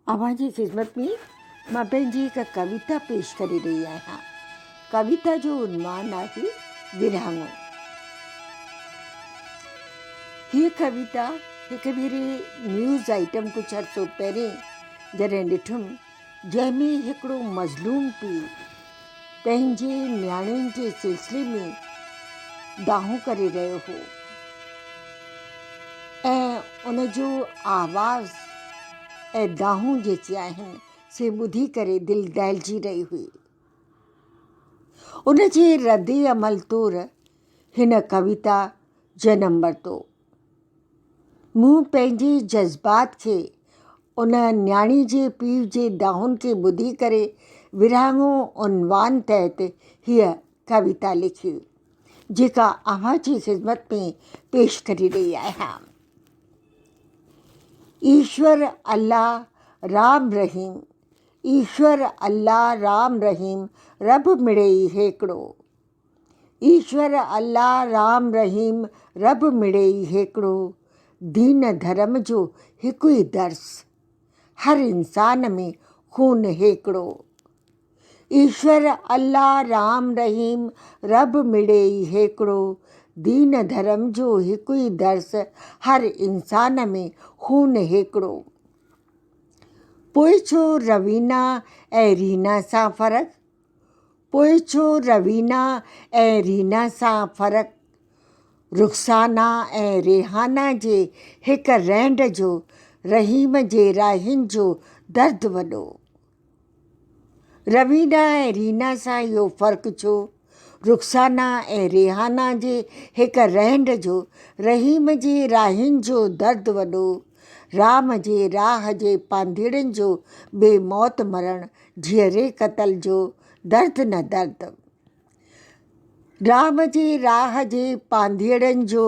अव्हांजी ख़िदमत में मां पंहिंजी हिकु कविता पेश करे रही आहियां। कविता जो उन्वान आहे विरहाङो। हीअ कविता हिकु भेरे न्यूज़ आइटम कुझु अर्सो पहिरें जॾहिं ॾिठुमि, जंहिंमें हिकिड़ो मज़लूम पीउ पंहिंजे नियाणियुनि जे सिलसिले में दाहूं करे रहियो हो ऐं उनजो आवाज़ ऐं दाहूं जेके आहिनि से ॿुधी करे दिलि दहिलजी रही हुई। उन जे रद्द अमल तौर हिन कविता जनम वरितो। मूं पंहिंजे जज़्बात खे उन न्याणी जे पीउ जे दाहुनि खे ॿुधी करे विरहाङो उनवान तहत हीअ कविता लिखी, जेका अव्हांजी ख़िदमत में पेश करे रही आहियां। ईश्वर अल्लाह राम रहीम, ईश्वर अल्लाह राम रहीम, रब मिड़ेई हिकिड़ो। ईश्वर अल्लाह राम रहीम, रब मिड़ेई हिकिड़ो। दीन धर्म जो हिकु ई दर्स, हर इंसान में खून हिकिड़ो। ईश्वर अल्लाह राम रहीम, रब मिड़ेई हिकिड़ो। दीन धर्म जो हिकु ई दर्स, हर इंसान में खून हिकिड़ो। पोइ छो रवीना ऐं रीना सां फ़र्क़ु, पोइ छो रवीना ऐं रीना सां फ़र्क़ु। रुख़साना ऐं रेहाना जे हिकु रहंड जो, रहीम जे राहिनि जो दर्द वॾो। रवीना ऐं रीना सां इहो फ़र्क़ु छो, रुख़साना ऐं रेहाना जे हिकु रहंड जो, रहीम जे राहिनि जो दर्द वॾो। राम जे राह जे पांधीड़नि जो बेमौत मरण, जीअरे क़तल जो दर्द न दर्द। राम जे राह जे पांधीड़नि जो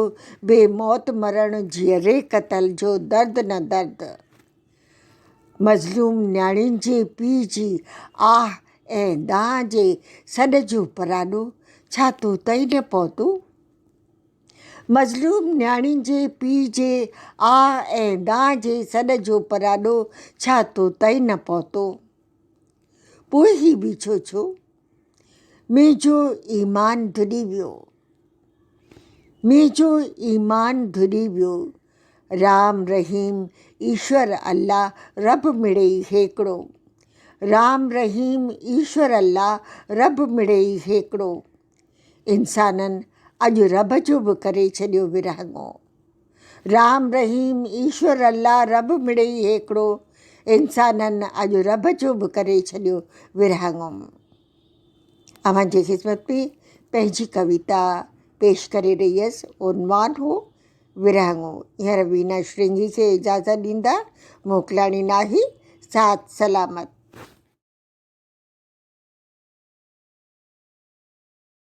बेमौत मरण, जीअरे क़तल जो दर्द न दर्द। मज़लूम न्याणियुनि जे पीउ जी आह ऐं दाह जे सॾ जो पराॾो, छा तो ताईं न पहुतो। मज़लूम न्याणियुनि जे पीउ जे आह ऐं दाह जे सॾ जो पराॾो, छा तो ताईं न पहुतो। पोइ ही बि छो छो, मुंहिंजो ईमान धुॾी वियो, मुंहिंजो ईमान धुॾी वियो। राम रहीम, ईश्वर अल्लाह, रब मिड़ेई हिकिड़ो। राम रहीम, ईश्वर अल्लाह, रब मिड़ेई हिकिड़ो। इंसाननि अॼु रब जो बि करे छॾियो विरहाङो। राम रहीम, ईश्वर अल्लाह, रब मिड़ेई हिकिड़ो। इंसाननि अॼु रब जो बि करे छॾियो विरहाङो। अव्हांजी ख़िदमत में पंहिंजी कविता पेश करे रही हुअसि। उनवान हो विरहाङो। हींअर वीना श्रृंगी खे इजाज़त ॾींदा, मोकिलाणी नाही। साथ सलामत।